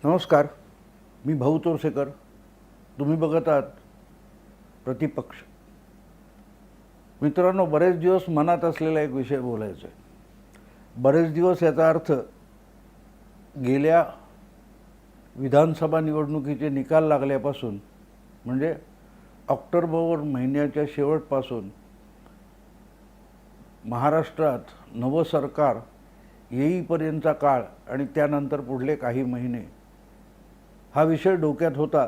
नमस्कार. मी भाऊ तोरसेकर. तुम्ही बघत आहात प्रतिपक्ष. मित्रांनो, बरेच दिवस मनात असलेला एक विषय बोलायचा आहे. बरेच दिवस याचा अर्थ गेल्या विधानसभा निवडणुकीचे निकाल लागल्यापासून, म्हणजे ऑक्टोबर महिन्याच्या शेवटपासून महाराष्ट्रात नवं सरकार येईपर्यंतचा काळ आणि त्यानंतर पुढले काही महिने हा विषय डोक्यात होता,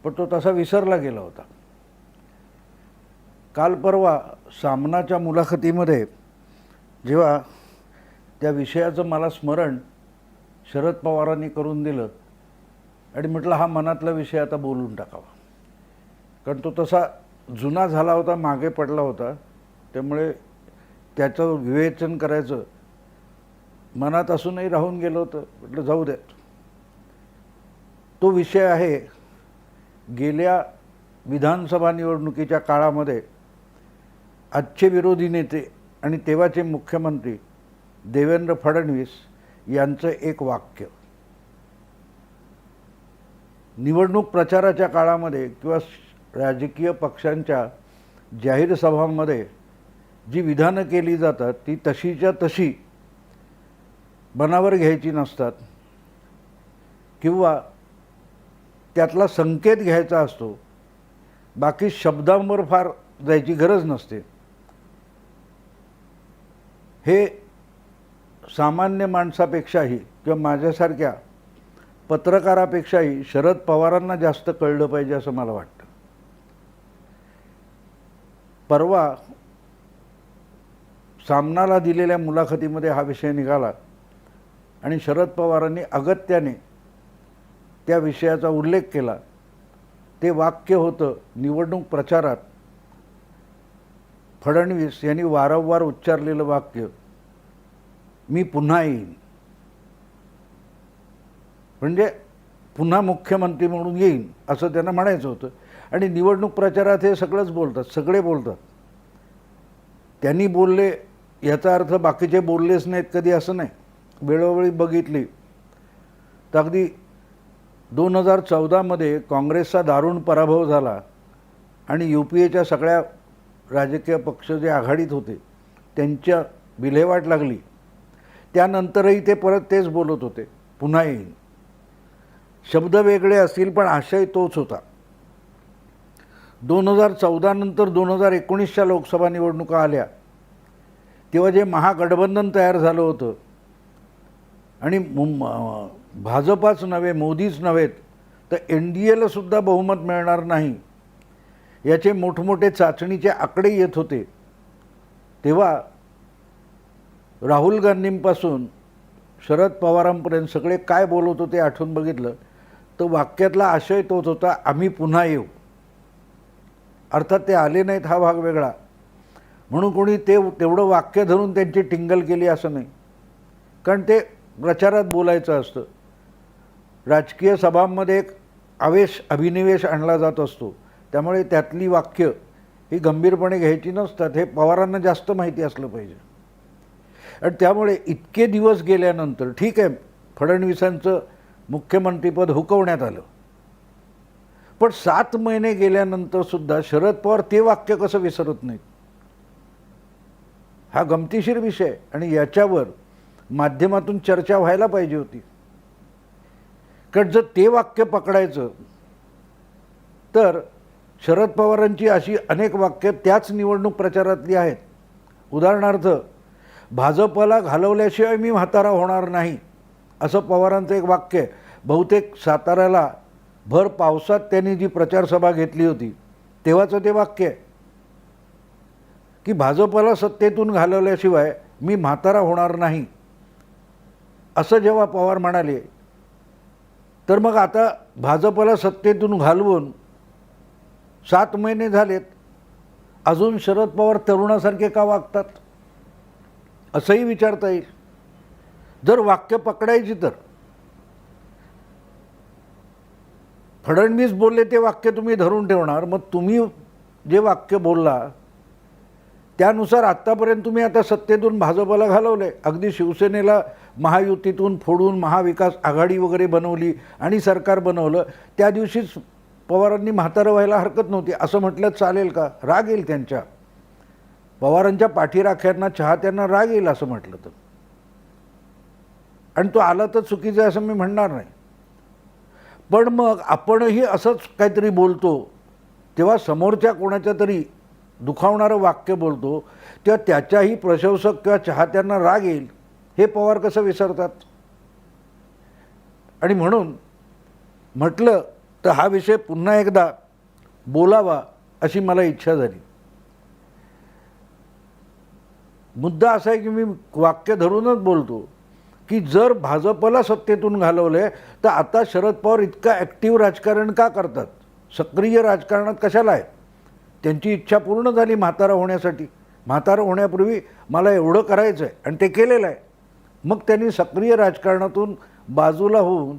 पण तो तसा विसरला गेला होता. काल परवा सामनाच्या मुलाखतीमध्ये जेव्हा त्या विषयाचं मला स्मरण शरद पवारांनी करून दिलं आणि म्हटलं हा मनातला विषय आता बोलून टाकावा, कारण तो तसा जुना झाला होता, मागे पडला होता. त्यामुळे त्याचं विवेचन करायचं मनात असूनही राहून गेलं होतं. म्हटलं जाऊ द्या. तो विषय आहे गेल्या विधानसभा निवडणुकीच्या काळामध्ये आजचे विरोधी नेते आणि तेव्हाचे मुख्यमंत्री देवेंद्र फडणवीस यांचं एक वाक्य. निवडणूक प्रचाराच्या काळामध्ये किंवा राजकीय पक्षांच्या जाहीर सभांमध्ये जी विधानं केली जातात ती तशीच्या तशी मनावर घ्यायची नसतात किंवा त्यातला संकेत घ्यायचा असतो. बाकी शब्दांवर फार जायची गरज नसते. हे सामान्य माणसापेक्षाही किंवा माझ्यासारख्या पत्रकारापेक्षाही शरद पवारांना जास्त कळलं पाहिजे असं मला वाटतं. परवा सामनाला दिलेल्या मुलाखतीमध्ये हा विषय निघाला आणि शरद पवारांनी अगत्याने त्या विषयाचा उल्लेख केला. ते वाक्य होतं, निवडणूक प्रचारात फडणवीस यांनी वारंवार उच्चारलेलं वाक्य, मी पुन्हा येईन. म्हणजे पुन्हा मुख्यमंत्री म्हणून येईन असं त्यांना म्हणायचं होतं. आणि निवडणूक प्रचारात हे सगळंच बोलतात, सगळे बोलतात. त्यांनी बोलले याचा अर्थ बाकीचे बोललेच नाहीत कधी असं नाही. वेळोवेळी बघितली तर अगदी 2014मध्ये काँग्रेसचा दारुण पराभव झाला आणि UPAच्या सगळ्या राजकीय पक्ष जे आघाडीत होते त्यांच्या विल्हेवाट लागली. त्यानंतरही ते परत तेच बोलत होते, पुन्हा येईन. शब्द वेगळे असतील पण आशय तोच होता. 2014 नंतर 2019च्या लोकसभा निवडणुका आल्या तेव्हा जे महागठबंधन तयार झालं होतं आणि भाजपाच नव्हे, मोदीच नव्हेत तर NDAला सुद्धा बहुमत मिळणार नाही याचे मोठमोठे चाचणीचे आकडे येत होते. तेव्हा राहुल गांधींपासून शरद पवारांपर्यंत सगळे काय बोलत होते आठवून बघितलं तर वाक्यातला आशय तोच होता, आम्ही पुन्हा येऊ. अर्थात ते आले नाहीत हा भाग वेगळा, म्हणून कोणी तेवढं वाक्य धरून त्यांची टिंगल केली असं नाही. कारण ते प्रचारात बोलायचं असतं. राजकीय सभांमध्ये एक आवेश अभिनिवेश आणला जात असतो. त्यामुळे त्यातली वाक्य ही गंभीरपणे घ्यायची नसतात. हे पवारांना जास्त माहिती असलं पाहिजे. आणि त्यामुळे इतके दिवस गेल्यानंतर ठीक आहे, फडणवीसांचं मुख्यमंत्रीपद हुकवण्यात आलं, पण 7 महिने गेल्यानंतर सुद्धा शरद पवार ते वाक्य कसं विसरत नाहीत हा गमतीशीर विषय. आणि याच्यावर माध्यमातून चर्चा व्हायला पाहिजे होती. कारण जर ते वाक्य पकडायचं तर शरद पवारांची अशी अनेक वाक्य त्याच निवडणूक प्रचारातली आहेत. उदाहरणार्थ, भाजपला घालवल्याशिवाय मी म्हातारा होणार नाही असं पवारांचं एक वाक्य आहे. बहुतेक साताऱ्याला भर पावसात त्यांनी जी प्रचारसभा घेतली होती तेव्हाचं ते वाक्य आहे की भाजपला सत्तेतून घालवल्याशिवाय मी म्हातारा होणार नाही. असं जेव्हा पवार म्हणाले तर मग आता भाजपला सत्तेतून घालवून 7 महिने झालेत, अजून शरद पवार तरुणासारखे का वागतात असंही विचारता येईल जर वाक्य पकडायची तर. फडणवीस बोलले ते वाक्य तुम्ही धरून ठेवणार, मग तुम्ही जे वाक्य बोलला त्यानुसार आत्तापर्यंत तुम्ही आता सत्तेतून भाजपला घालवलं आहे. अगदी शिवसेनेला महायुतीतून फोडून महाविकास आघाडी वगैरे बनवली आणि सरकार बनवलं. त्या दिवशीच पवारांनी म्हातारं व्हायला हरकत नव्हती असं म्हटलं चालेल का? राग येईल त्यांच्या पवारांच्या पाठीराख्यांना चाहत्यांना राग येईल असं म्हटलं तर. आणि तो आला तर चुकीचं आहे असं मी म्हणणार नाही. पण मग आपणही असंच काहीतरी बोलतो तेव्हा समोरच्या कोणाच्या तरी दुखावणारं वाक्य बोलतो तेव्हा त्याच्याही प्रशंसक किंवा चाहत्यांना राग येईल. हे पवार कसं विसरतात? आणि म्हणून म्हटलं तर हा विषय पुन्हा एकदा बोलावा अशी मला इच्छा झाली. मुद्दा असा आहे की मी वाक्य धरूनच बोलतो की जर भाजपला सत्तेतून घालवले तर आता शरद पवार इतका ॲक्टिव्ह राजकारण का करतात? सक्रिय राजकारणात कशाला आहेत? त्यांची इच्छा पूर्ण झाली म्हातारा होण्यासाठी. म्हातारा होण्यापूर्वी मला एवढं करायचं आहे आणि ते केलेलं आहे. मग त्यांनी सक्रिय राजकारणातून बाजूला होऊन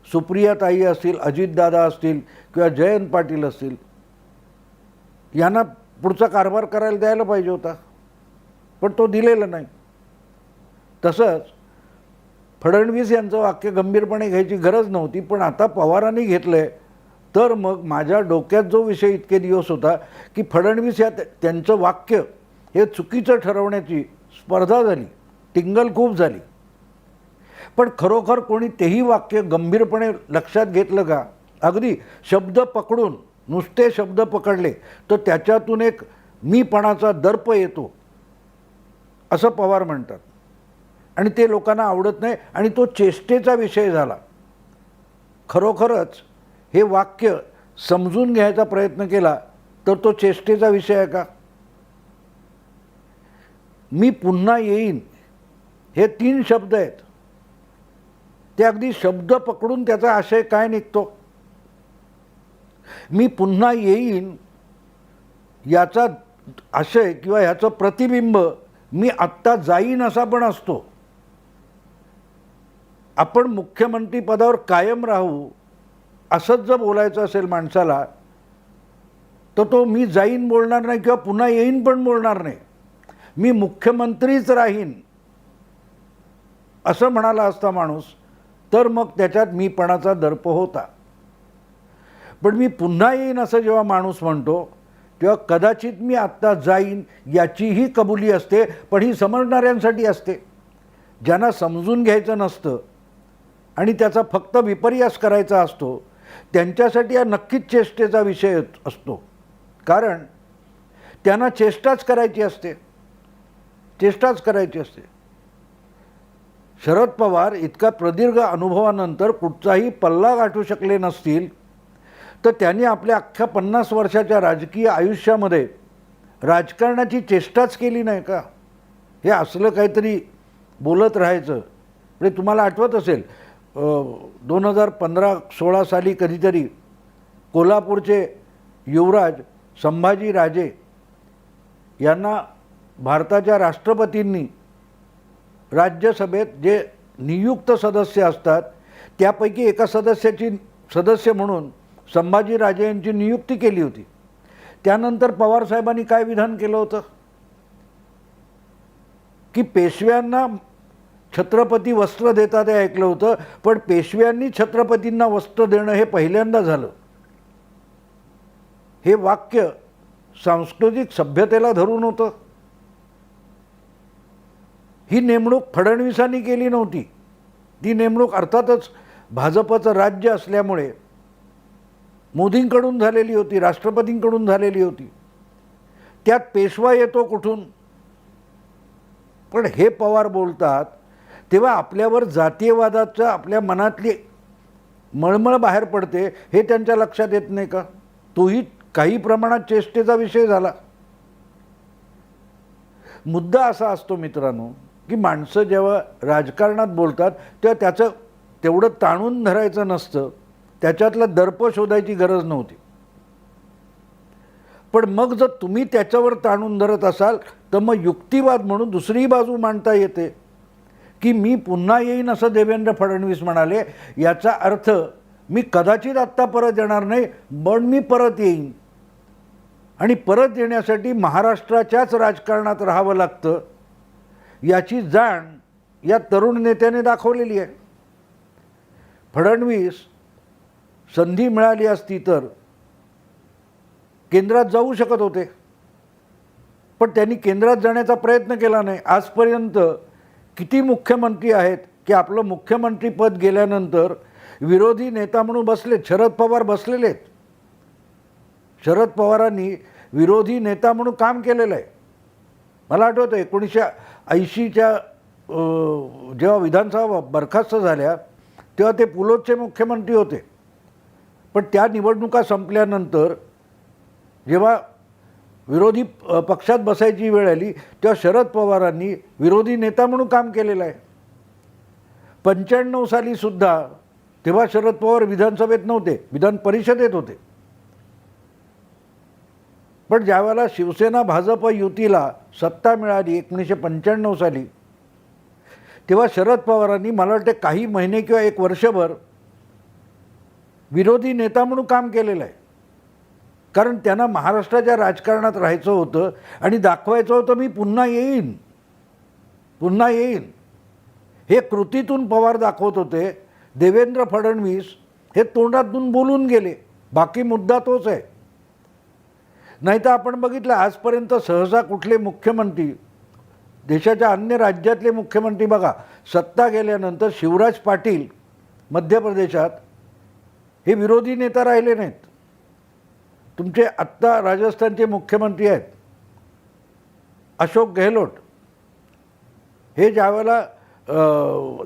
सुप्रियाताई असतील, अजितदादा असतील किंवा जयंत पाटील असतील यांना पुढचा कारभार करायला द्यायला पाहिजे होता. पण तो दिलेला नाही. तसंच फडणवीस यांचं वाक्य गंभीरपणे घ्यायची गरज नव्हती. पण आता पवारांनी घेतलं आहे तर मग माझ्या डोक्यात जो विषय इतके दिवस होता की फडणवीस या त्यांचं वाक्य हे चुकीचं ठरवण्याची स्पर्धा झाली, टिंगल खूप झाली. पण खरोखर कोणी तेही वाक्य गंभीरपणे लक्षात घेतलं का? अगदी शब्द पकडून नुसते शब्द पकडले तर त्याच्यातून एक मीपणाचा दर्प येतो असं पवार म्हणतात. आणि ते लोकांना आवडत नाही आणि तो चेष्टेचा विषय झाला. खरोखरच हे वाक्य समजून घ्यायचा प्रयत्न केला तर तो चेष्टेचा विषय आहे का? मी पुन्हा येईन हे 3 शब्द आहेत. ते अगदी शब्द पकडून त्याचा आशय काय निघतो? मी पुन्हा येईन याचा आशय किंवा ह्याचं प्रतिबिंब मी आत्ता जाईन असा पण असतो. आपण मुख्यमंत्री पदावर कायम राहू असंच जर बोलायचं असेल माणसाला तर तो मी जाईन बोलणार नाही किंवा पुन्हा येईन पण बोलणार नाही. मी मुख्यमंत्रीच राहीन असं म्हणाला असता माणूस तर मग त्याच्यात मीपणाचा दर्प होता. पण मी पुन्हा येईन असं जेव्हा माणूस म्हणतो तेव्हा कदाचित मी आत्ता जाईन याचीही कबुली असते. पण ही समजणाऱ्यांसाठी असते. ज्यांना समजून घ्यायचं नसतं आणि त्याचा फक्त विपर्यास करायचा असतो त्यांच्यासाठी हा नक्कीच चेष्टेचा विषय असतो. कारण त्यांना चेष्टाच करायची असते. चेष्टाच करायची असते. शरद पवार इतका प्रदीर्घ अनुभवानंतर कुठचाही पल्ला गाठू शकले नसतील तर त्यांनी आपल्या अख्ख्या 50 वर्षाच्या राजकीय आयुष्यामध्ये राजकारणाची चेष्टाच केली नाही का? हे असलं काहीतरी बोलत राहायचं. म्हणजे तुम्हाला आठवत असेल 2015-16 साली कधीतरी कोल्हापूरचे युवराज संभाजी राजे यांना भारताच्या राष्ट्रपतींनी राज्यसभेत जे नियुक्त सदस्य असतात त्यापैकी एका सदस्य म्हणून संभाजी राजे यांची नियुक्ती केली होती. त्यानंतर पवारसाहेबांनी काय विधान केलं होतं की पेशव्यांना छत्रपती वस्त्र देतात हे ऐकलं होतं. पण पेशव्यांनी छत्रपतींना वस्त्र देणं हे पहिल्यांदा झालं. हे वाक्य सांस्कृतिक सभ्यतेला धरून होतं. ही नेमणूक फडणवीसांनी केली नव्हती. ती नेमणूक अर्थातच भाजपचं राज्य असल्यामुळे मोदींकडून झालेली होती, राष्ट्रपतींकडून झालेली होती. त्यात पेशवा येतो कुठून? पण हे पवार बोलतात तेव्हा आपल्यावर जातीयवादाचा आपल्या मनातली मळमळ बाहेर पडते. हे त्यांच्या लक्षात येत नाही का? तोही काही प्रमाणात चेष्टेचा विषय झाला. मुद्दा असा असतो मित्रांनो की माणसं जेव्हा राजकारणात बोलतात तेव्हा त्याचं तेवढं ताणून धरायचं नसतं. त्याच्यातला दर्प शोधायची गरज नव्हती. पण मग जर तुम्ही त्याच्यावर ताणून धरत असाल तर मग युक्तिवाद म्हणून दुसरी बाजू मांडता येते की मी पुन्हा येईन असं देवेंद्र फडणवीस म्हणाले. याचा अर्थ मी कदाचित आत्ता परत येणार नाही पण मी परत येईन. आणि परत येण्यासाठी महाराष्ट्राच्याच राजकारणात राहावं लागतं याची जाण या तरुण नेत्याने दाखवलेली आहे. फडणवीस संधी मिळाली असती तर केंद्रात जाऊ शकत होते, पण त्यांनी केंद्रात जाण्याचा प्रयत्न केला नाही. आजपर्यंत किती मुख्यमंत्री आहेत की आपलं मुख्यमंत्रीपद गेल्यानंतर विरोधी नेता म्हणून बसलेत. शरद पवार बसलेले आहेत. शरद पवारांनी विरोधी नेता म्हणून काम केलेलं आहे. मला आठवतं 1980च्या जेव्हा विधानसभा बरखास्त झाल्या तेव्हा ते पुलोदचे मुख्यमंत्री होते, पण त्या निवडणुका संपल्यानंतर जेव्हा विरोधी पक्षात बसायची वेळ आली तेव्हा शरद पवारांनी विरोधी नेता म्हणून काम केलेलं आहे. 95 सालीसुद्धा तेव्हा शरद पवार विधानसभेत नव्हते, विधान परिषदेत होते. पण ज्यावेळेला शिवसेना भाजप युतीला सत्ता मिळाली 1995 साली, तेव्हा शरद पवारांनी मला वाटते काही महिने किंवा एक वर्षभर विरोधी नेता म्हणून काम केलेलं आहे. कारण त्यांना महाराष्ट्राच्या राजकारणात राहायचं होतं आणि दाखवायचं होतं मी पुन्हा येईन, पुन्हा येईन. हे कृतीतून पवार दाखवत होते. देवेंद्र फडणवीस हे तोंडातून बोलून गेले, बाकी मुद्दा तोच आहे. नाही तर आपण बघितलं आजपर्यंत सहसा कुठले मुख्यमंत्री, देशाच्या अन्य राज्यातले मुख्यमंत्री बघा, सत्ता गेल्यानंतर शिवराज पाटील मध्य प्रदेशात हे विरोधी नेता राहिले नाहीत. तुमचे आत्ता राजस्थानचे मुख्यमंत्री आहेत अशोक गेहलोट, हे ज्यावेळेला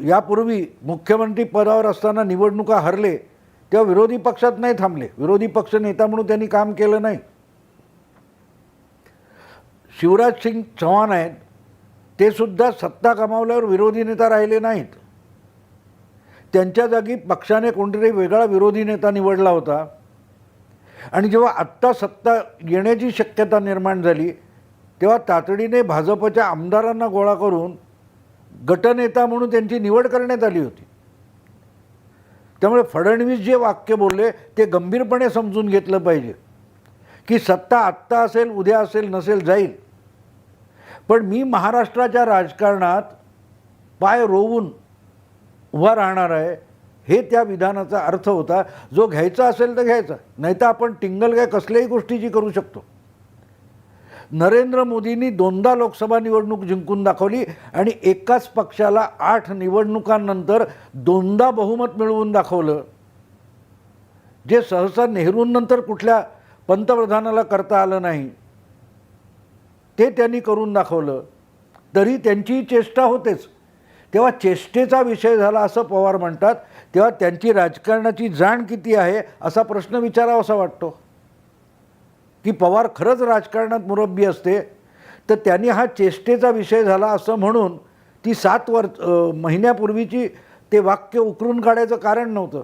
यापूर्वी मुख्यमंत्री पदावर असताना निवडणुका हरले तेव्हा विरोधी पक्षात नाही थांबले, विरोधी पक्ष नेता म्हणून त्यांनी काम केलं नाही. शिवराज सिंग चौहान आहेत, ते सुद्धा सत्ता गमावल्यावर विरोधी नेता राहिले नाहीत. त्यांच्या जागी पक्षाने कोणतरी वेगळा विरोधी नेता निवडला होता. आणि जेव्हा आत्ता सत्ता येण्याची शक्यता निर्माण झाली तेव्हा तातडीने भाजपच्या आमदारांना गोळा करून गटनेता म्हणून त्यांची निवड करण्यात आली होती. त्यामुळे फडणवीस जे वाक्य बोलले ते गंभीरपणे समजून घेतलं पाहिजे की सत्ता आत्ता असेल, उद्या असेल, नसेल, जाईल, पण मी महाराष्ट्राच्या राजकारणात पाय रोवून उभा राहणार आहे, हे त्या विधानाचा अर्थ होता. जो घ्यायचा असेल तर घ्यायचा, नाही तर आपण टिंगल काय कसल्याही गोष्टीची करू शकतो. नरेंद्र मोदींनी 2दा लोकसभा निवडणूक जिंकून दाखवली आणि एकाच पक्षाला 8 निवडणुकांनंतर 2दा बहुमत मिळवून दाखवलं, जे सहसा नेहरूंनंतर कुठल्या पंतप्रधानाला करता आलं नाही. ते त्यांनी करून दाखवलं. तरी त्यांची चेष्टा होतेच. तेव्हा चेष्टेचा विषय झाला असं पवार म्हणतात, तेव्हा त्यांची राजकारणाची जाण किती आहे असा प्रश्न विचारावासा वाटतो. की पवार खरंच राजकारणात मुरब्बी असते तर त्यांनी हा चेष्टेचा विषय झाला असं म्हणून ती 7 महिन्यापूर्वीची ते वाक्य उकरून काढायचं कारण नव्हतं.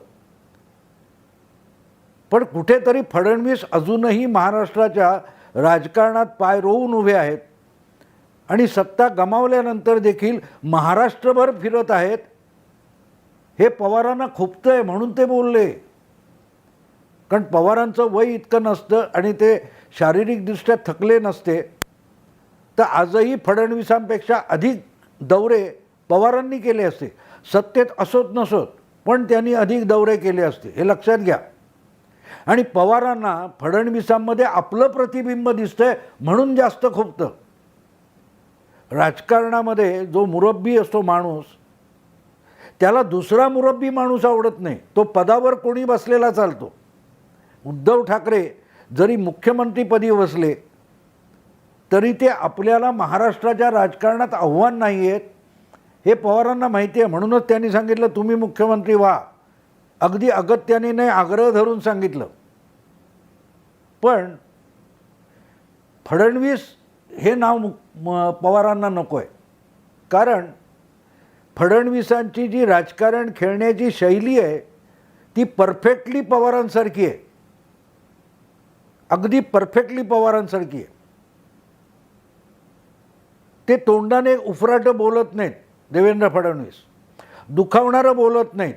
पण कुठेतरी फडणवीस अजूनही महाराष्ट्राच्या राजकारणात पाय रोवून उभे आहेत आणि सत्ता गमावल्यानंतर देखील महाराष्ट्रभर फिरत आहेत. हे पवारांना खुपतंय म्हणून ते बोलले. कारण पवारांचं वय इतकं नसतं आणि ते शारीरिकदृष्ट्या थकले नसते तर आजही फडणवीसांपेक्षा अधिक दौरे पवारांनी केले असते. सत्तेत असोत नसोत पण त्यांनी अधिक दौरे केले असते, हे लक्षात घ्या. आणि पवारांना फडणवीसांमध्ये आपलं प्रतिबिंब दिसतंय म्हणून जास्त खुपतं. राजकारणामध्ये जो मुरब्बी असतो माणूस, त्याला दुसरा मुरब्बी माणूस आवडत नाही. तो पदावर कोणी बसलेला चालतो. उद्धव ठाकरे जरी मुख्यमंत्रीपदी बसले तरी ते आपल्याला महाराष्ट्राच्या राजकारणात आव्हान नाही आहेत हे पवारांना माहिती आहे. म्हणूनच त्यांनी सांगितलं तुम्ही मुख्यमंत्री व्हा. अगदी अगत्याने नाही, आग्रह धरून सांगितलं. पण फडणवीस हे नाव पवारांना नको आहे. कारण फडणवीसांची जी राजकारण खेळण्याची शैली आहे ती परफेक्टली पवारांसारखी आहे, अगदी परफेक्टली पवारांसारखी आहे. ते तोंडाने उफराटं बोलत नाहीत देवेंद्र फडणवीस, दुखावणारं बोलत नाहीत.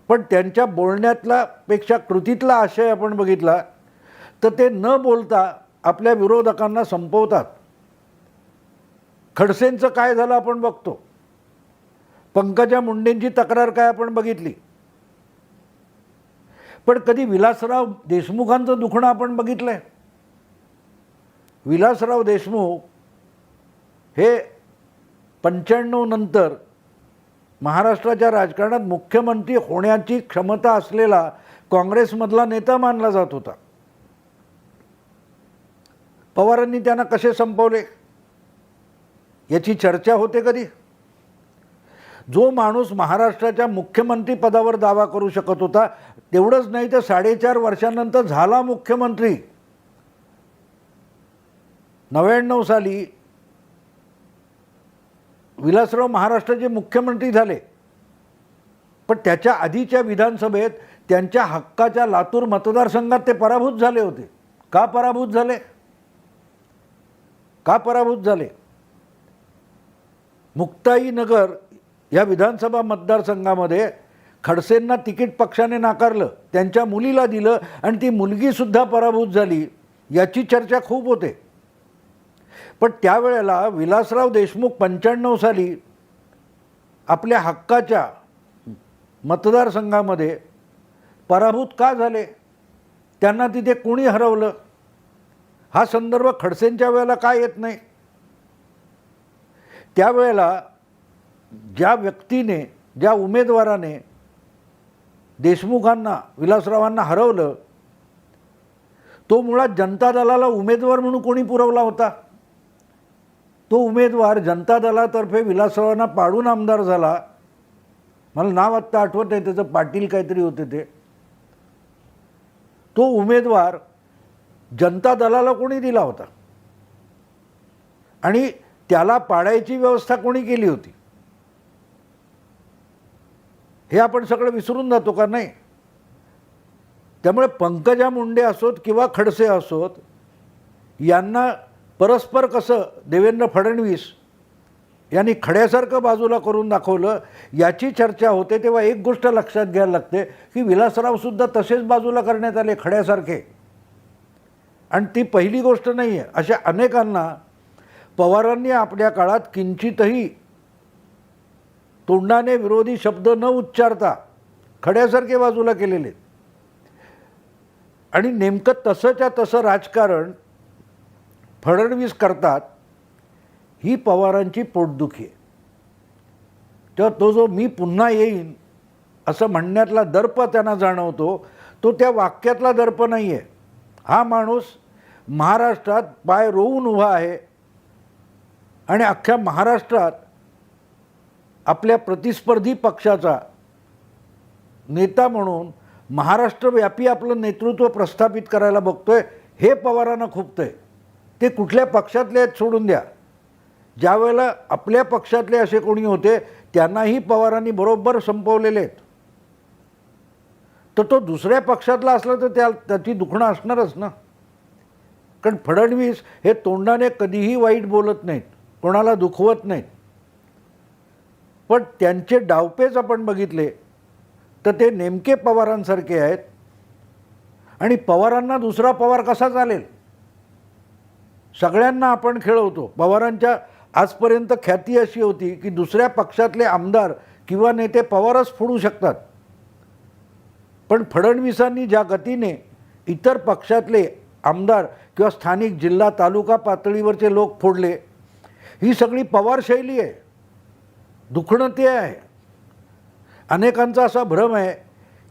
पण त्यांच्या बोलण्यातला पेक्षा कृतीतला आशय आपण बघितला तर ते न बोलता आपल्या विरोधकांना संपवतात. खडसेंचं काय झालं आपण बघतो. पंकजा मुंडेंची तक्रार काय आपण बघितली. पण कधी विलासराव देशमुखांचं दुखणं आपण बघितलंय. विलासराव देशमुख हे 95 नंतर महाराष्ट्राच्या राजकारणात मुख्यमंत्री होण्याची क्षमता असलेला काँग्रेसमधला नेता मानला जात होता. पवारांनी त्यांना कसे संपवले याची चर्चा होते कधी. जो माणूस महाराष्ट्राच्या मुख्यमंत्री पदावर दावा करू शकत होता, तेवढंच नाही तर 4.5 वर्षानंतर झाला मुख्यमंत्री. 99 साली विलासराव महाराष्ट्राचे मुख्यमंत्री झाले. पण त्याच्या आधीच्या विधानसभेत त्यांच्या हक्काच्या लातूर मतदारसंघात ते पराभूत झाले होते. का पराभूत झाले? का पराभूत झाले? मुक्ताईनगर या विधानसभा मतदारसंघामध्ये खडसेंना तिकीट पक्षाने नाकारलं, त्यांच्या मुलीला दिलं आणि ती मुलगीसुद्धा पराभूत झाली. याची चर्चा खूप होते. पण त्यावेळेला विलासराव देशमुख 95 साली आपल्या हक्काच्या मतदारसंघामध्ये पराभूत का झाले? त्यांना तिथे कोणी हरवलं? हा संदर्भ खडसेंच्या वेळेला काय येत नाही? त्यावेळेला ज्या व्यक्तीने, ज्या उमेदवाराने देशमुखांना, विलासरावांना हरवलं, तो मुळात जनता दलाला उमेदवार म्हणून कोणी पुरवला होता? तो उमेदवार जनता दलातर्फे विलासरावांना पाडून आमदार झाला. मला नाव आत्ता आठवत नाही त्याचं, पाटील काहीतरी होते ते. तो उमेदवार जनता दलाला कोणी दिला होता आणि त्याला पाडायची व्यवस्था कोणी केली होती? हे आपण सगळं विसरून जातो का नाही? त्यामुळे पंकजा मुंडे असोत किंवा खडसे असोत, यांना परस्पर कसं देवेंद्र फडणवीस यांनी खड्यासारखं बाजूला करून दाखवलं याची चर्चा होते. तेव्हा एक गोष्ट लक्षात घ्यायला लागते की विलासरावसुद्धा तसेच बाजूला करण्यात आले खड्यासारखे. आणि ती पहिली गोष्ट नाही आहे. अशा अनेकांना पवारांनी आपल्या काळात किंचितही तोंडाने विरोधी शब्द न उच्चारता खड्यासारखे बाजूला केलेले. आणि नेमकं तसंच्या तसं राजकारण फडणवीस करतात, ही पवारांची पोटदुखी आहे. तेव्हा तो जो मी पुन्हा येईन असं म्हणण्यातला दर्प त्यांना जाणवतो, तो त्या वाक्यातला दर्प नाही आहे. हा माणूस महाराष्ट्रात पाय रोवून उभा आहे आणि अख्ख्या महाराष्ट्रात आपल्या प्रतिस्पर्धी पक्षाचा नेता म्हणून महाराष्ट्रव्यापी आपलं नेतृत्व प्रस्थापित करायला बघतोय. हे पवारांना खुपतंय. ते कुठल्या पक्षातले आहेत सोडून द्या. ज्या वेळेला आपल्या पक्षातले असे कोणी होते त्यांनाही पवारांनी बरोबर संपवलेले आहेत. तर तो दुसऱ्या पक्षातला असला तर त्याची दुखणं असणारच ना. कारण फडणवीस हे तोंडाने कधीही वाईट बोलत नाहीत, कोणाला दुखवत नाहीत. पण त्यांचे डावपेच आपण बघितले तर ते नेमके पवारांसारखे आहेत. आणि पवारांना दुसरा पवार कसा चालेल? सगळ्यांना आपण खेळवतो. पवारांच्या आजपर्यंत ख्याती अशी होती की दुसऱ्या पक्षातले आमदार किंवा नेते पवारच फोडू शकतात. पण फडणवीसांनी ज्या गतीने इतर पक्षातले आमदार किंवा स्थानिक जिल्हा तालुका पातळीवरचे लोक फोडले, ही सगळी पवार शैली आहे. दुखणं ते आहे. अनेकांचा असा भ्रम आहे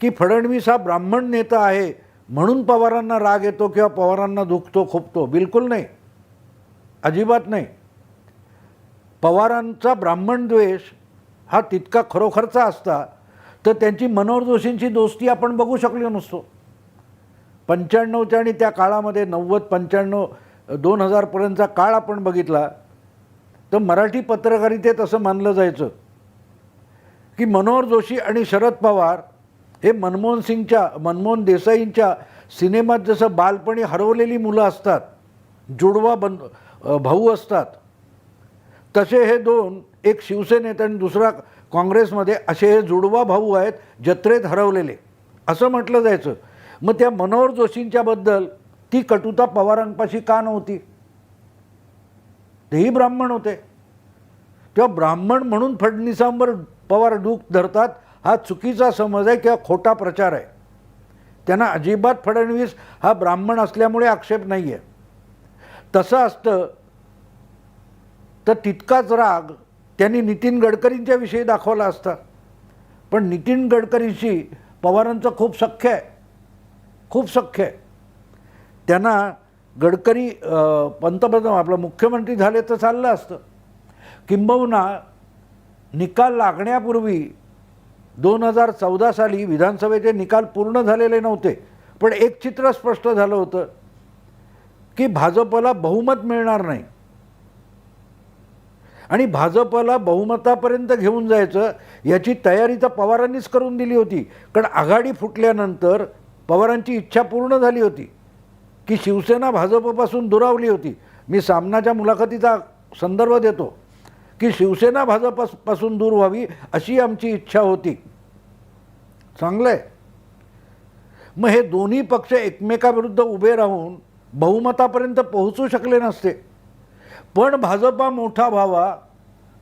की फडणवीस हा ब्राह्मण नेता आहे म्हणून पवारांना राग येतो किंवा पवारांना दुखतो, खुपतो. बिलकुल नाही, अजिबात नाही. पवारांचा ब्राह्मण द्वेष हा तितका खरोखरचा असता तर त्यांची मनोहर जोशींची दोस्ती आपण बघू शकलो नसतो. 95च्या आणि त्या काळामध्ये 90, 95, 2000 पर्यंतचा काळ आपण बघितला तर मराठी पत्रकारितेत असं मानलं जायचं की मनोहर जोशी आणि शरद पवार हे मनमोहन देसाईंच्या सिनेमात जसं बालपणी हरवलेली मुलं असतात, जुडवा भाऊ असतात, तसे हे दोन, एक शिवसेनेत आणि दुसरा काँग्रेसमध्ये, असे हे जुडवा भाऊ आहेत जत्रेत हरवलेले असं म्हटलं जायचं. मग त्या मनोहर जोशींच्याबद्दल ती कटुता पवारांपाशी का नव्हती? तेही ब्राह्मण होते. तेव्हा ब्राह्मण म्हणून फडणवीसांवर पवार डूक धरतात हा चुकीचा समज आहे किंवा खोटा प्रचार आहे. त्यांना अजिबात फडणवीस हा ब्राह्मण असल्यामुळे आक्षेप नाही आहे. तसं असतं तर तितकाच राग त्यांनी नितीन गडकरींच्या विषयी दाखवला असता. पण नितीन गडकरींशी पवारांचं खूप सख्य आहे, खूप सख्य आहे. त्यांना गडकरी पंतप्रधान आपला मुख्यमंत्री झाले तर चाललं असतं. किंबहुना निकाल लागण्यापूर्वी 2014 साली विधानसभेचे निकाल पूर्ण झालेले नव्हते, पण एक चित्र स्पष्ट झालं होतं की भाजपला बहुमत मिळणार नाही आणि भाजपला बहुमतापर्यंत घेऊन जायचं याची तयारी तर पवारांनीच करून दिली होती. कारण आघाडी फुटल्यानंतर पवारांची इच्छा पूर्ण झाली होती की शिवसेना भाजपपासून दुरावली होती. मी सामनाच्या मुलाखतीचा संदर्भ देतो की शिवसेना भाजपपासून दूर व्हावी अशी आमची इच्छा होती. चांगलं आहे. मग हे दोन्ही पक्ष एकमेकाविरुद्ध उभे राहून बहुमतापर्यंत पोहोचू शकले नसते. पण भाजपा मोठा व्हावा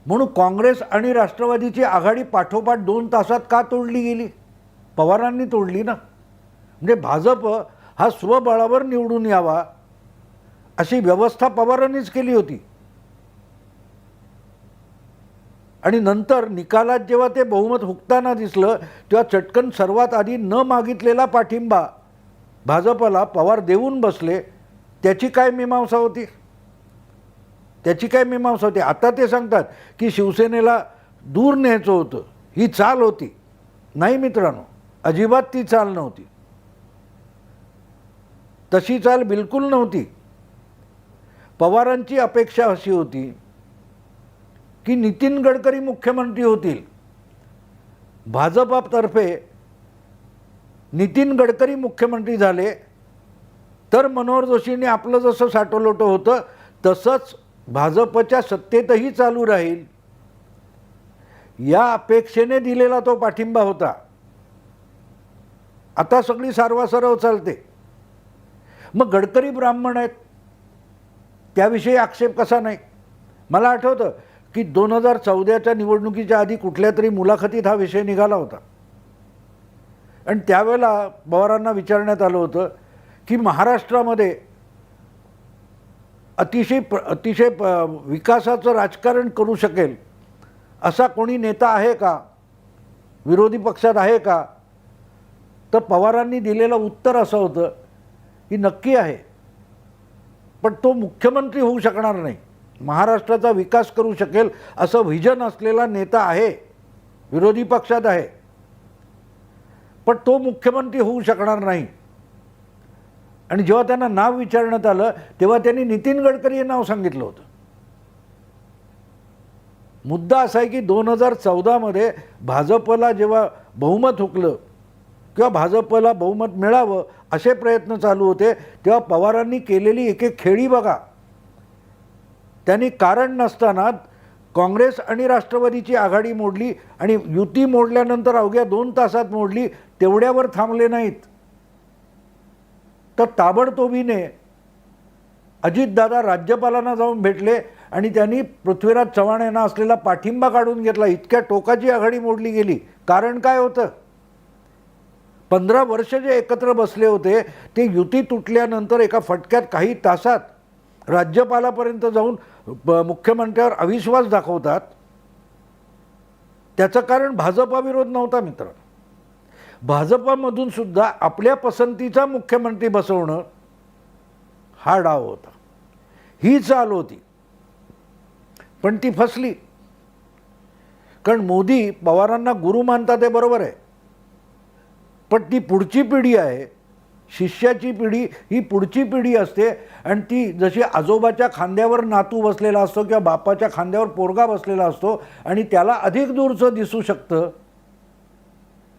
म्हणून काँग्रेस आणि राष्ट्रवादीची आघाडी पाठोपाठ 2 तासात का तोडली गेली? पवारांनी तोडली ना. म्हणजे भाजप हा स्वबळावर निवडून यावा अशी व्यवस्था पवारांनीच केली होती. आणि नंतर निकालात जेव्हा ते बहुमत हुकताना दिसलं तेव्हा चटकन सर्वात आधी न मागितलेला पाठिंबा भाजपला पवार देऊन बसले. त्याची काय मीमांसा होती? त्याची काय मीमांसा होती? आता ते सांगतात की शिवसेनेला दूर न्यायचं होतं, ही चाल होती. नाही मित्रांनो, अजिबात ती चाल नव्हती. तशी चाल बिलकुल नव्हती. पवारांची अपेक्षा अशी होती की नितीन गडकरी मुख्यमंत्री होतील. भाजपातर्फे नितीन गडकरी मुख्यमंत्री झाले तर मनोहर जोशींनी आपलं जसं साठोलोटं होतं तसंच भाजपच्या सत्तेतही चालू राहील या अपेक्षेने दिलेला तो पाठिंबा होता. आता सगळी सारवासारव चालते. मग गडकरी ब्राह्मण आहेत त्याविषयी आक्षेप कसा नाही? मला आठवतं की 2014च्या निवडणुकीच्या आधी कुठल्या तरी मुलाखतीत हा विषय निघाला होता आणि त्यावेळेला पवारांना विचारण्यात आलं होतं की महाराष्ट्रामध्ये अतिशय विकासाचं राजकारण करू शकेल असा कोणी नेता आहे का, विरोधी पक्षात आहे का? तर पवारांनी दिलेलं उत्तर असं होतं की नक्की आहे, पण तो मुख्यमंत्री होऊ शकणार नाही. महाराष्ट्राचा विकास करू शकेल असं व्हिजन असलेला नेता आहे, विरोधी पक्षात आहे, पण तो मुख्यमंत्री होऊ शकणार नाही. आणि जेव्हा त्यांना नाव विचारण्यात आलं तेव्हा त्यांनी नितीन गडकरी हे नाव सांगितलं होतं. मुद्दा असा आहे की 2014मध्ये भाजपला जेव्हा बहुमत हुकलं किंवा भाजपला बहुमत मिळावं असे प्रयत्न चालू होते तेव्हा पवारांनी केलेली एक एक खेळी बघा. त्यांनी कारण नसताना काँग्रेस आणि राष्ट्रवादीची आघाडी मोडली आणि युती मोडल्यानंतर अवघ्या 2 तासात मोडली. तेवढ्यावर थांबले नाहीत तर ताबडतोबीने अजितदादा राज्यपालांना जाऊन भेटले आणि त्यांनी पृथ्वीराज चव्हाण यांना असलेला पाठिंबा काढून घेतला. इतक्या टोकाची आघाडी मोडली गेली. कारण काय होतं? 15 वर्ष जे एकत्र बसले होते ते युती तुटल्यानंतर एका फटक्यात काही तासात राज्यपालापर्यंत जाऊन मुख्यमंत्र्यावर अविश्वास दाखवतात. त्याचं कारण भाजपा विरोध नव्हता मित्र. भाजपामधून सुद्धा आपल्या पसंतीचा मुख्यमंत्री बसवणं हा डाव होता, ही चाल होती. पण ती फसली. कारण मोदी पवारांना गुरु मानतात ते बरोबर आहे, पण ती पुढची पिढी आहे. शिष्याची पिढी ही पुढची पिढी असते आणि ती जशी आजोबाच्या खांद्यावर नातू बसलेला असतो किंवा बापाच्या खांद्यावर पोरगा बसलेला असतो आणि त्याला अधिक दूरचं दिसू शकतं,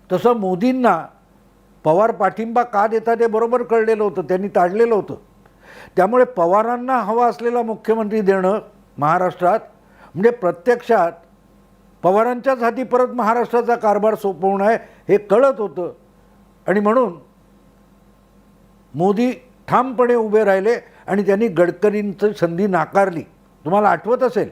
तसं मोदींना पवार पाठिंबा का देतात ते बरोबर कळलेलं होतं, त्यांनी ताडलेलं होतं. त्यामुळे पवारांना हवा असलेला मुख्यमंत्री देणं महाराष्ट्रात म्हणजे प्रत्यक्षात पवारांच्याच हाती परत महाराष्ट्राचा कारभार सोपवणं आहे हे कळत होतं. आणि म्हणून मोदी ठामपणे उभे राहिले आणि त्यांनी गडकरींची संधी नाकारली. तुम्हाला आठवत असेल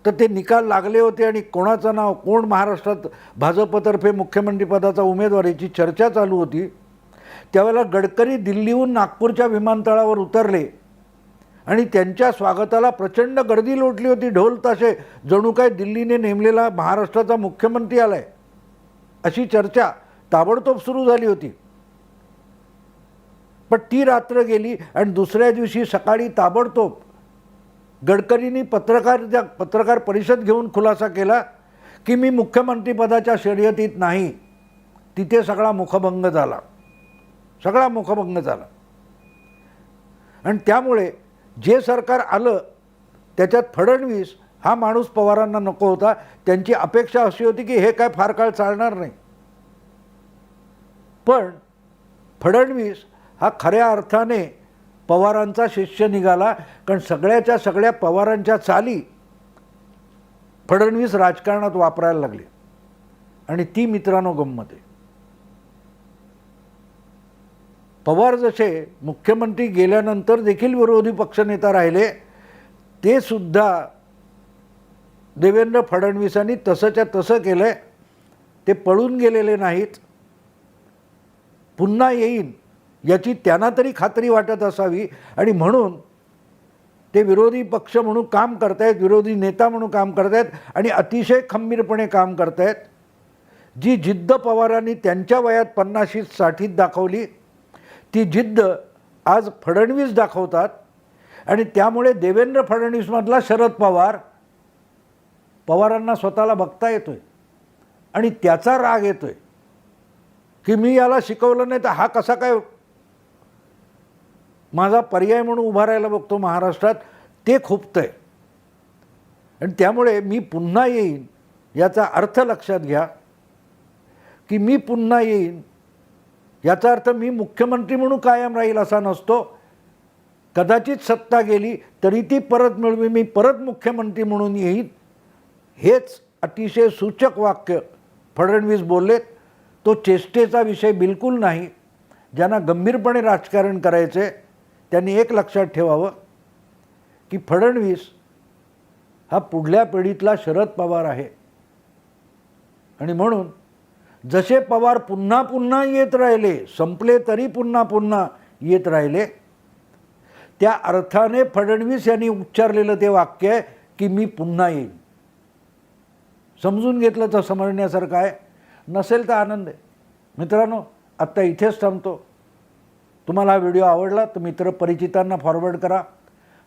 तर ते निकाल लागले होते आणि कोणाचं नाव, कोण महाराष्ट्रात भाजपतर्फे मुख्यमंत्रीपदाचा उमेदवारीची चर्चा चालू होती. त्यावेळेला गडकरी दिल्लीहून नागपूरच्या विमानतळावर उतरले आणि त्यांच्या स्वागताला प्रचंड गर्दी लोटली होती. ढोल ताशे, जणू काय दिल्लीने नेमलेला महाराष्ट्राचा मुख्यमंत्री आलाय अशी चर्चा ताबडतोब सुरू झाली होती. पण ती रात्र गेली आणि दुसऱ्या दिवशी सकाळी ताबडतोब गडकरींनी पत्रकार परिषद घेऊन खुलासा केला की मी मुख्यमंत्रीपदाच्या शर्यतीत नाही. तिथे सगळा मुखभंग झाला. आणि त्यामुळे जे सरकार आलं त्याच्यात फडणवीस हा माणूस पवारांना नको होता. त्यांची अपेक्षा अशी होती की हे काय फार काळ चालणार नाही. पण फडणवीस हा खऱ्या अर्थाने पवारांचा शिष्य निघाला. कारण सगळ्याच्या सगळ्या पवारांच्या चाली फडणवीस राजकारणात वापरायला लागले आणि ती मित्रांनो गंमत आहे. पवार जसे मुख्यमंत्री गेल्यानंतर देखील विरोधी पक्षनेता राहिले, ते सुद्धा देवेंद्र फडणवीसांनी तसंच्या तसं केलं. ते पळून गेलेले नाहीत. पुन्हा येईन याची त्यांना तरी खात्री वाटत असावी आणि म्हणून ते विरोधी पक्ष म्हणून काम करतायत, विरोधी नेता म्हणून काम करतायत आणि अतिशय खंबीरपणे काम करतायत. जी जिद्द पवारांनी त्यांच्या वयात 50-60 दाखवली, ती जिद्द आज फडणवीस दाखवतात. आणि त्यामुळे देवेंद्र फडणवीसमधला शरद पवार पवारांना स्वतःला बघता येतोय आणि त्याचा राग येतोय की मी याला शिकवलं नाही तर हा कसा काय माझा पर्याय म्हणून उभा राहायला बघतो महाराष्ट्रात. ते खुपतंय आणि त्यामुळे मी पुन्हा येईन याचा अर्थ लक्षात घ्या की मी पुन्हा येईन याचा अर्थ मी मुख्यमंत्री म्हणून कायम राहील असा नसतो. कदाचित सत्ता गेली तरी ती परत मिळवी, मी परत मुख्यमंत्री म्हणून येईन. हेच अतिशय सूचक वाक्य फडणवीस बोललेत. तो चेष्टेचा विषय बिलकुल नाही. ज्यांना गंभीरपणे राजकारण करायचे त्यांनी एक लक्षात ठेवावं की फडणवीस हा पुढल्या पिढीतला शरद पवार आहे. आणि म्हणून जसे पवार पुन्हा पुन्हा येत राहिले, संपले तरी पुन्हा पुन्हा येत राहिले, त्या अर्थाने फडणवीस यांनी उच्चारलेलं ते वाक्य आहे की मी पुन्हा येईन. समजून घेतलं तर समजण्यासारखं आहे, नसेल तर आनंद आहे. मित्रांनो, आत्ता इथेच थांबतो. तुम्हाला हा व्हिडिओ आवडला तर मित्र परिचितांना फॉरवर्ड करा.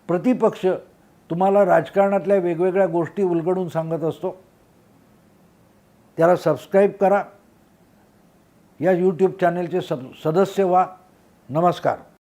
प्रतिपक्ष तुम्हाला राजकारणातल्या वेगवेगळ्या गोष्टी उलगडून सांगत असतो, त्याला सबस्क्राईब करा. या यूट्यूब चॅनलचे सदस्य व्हा. नमस्कार.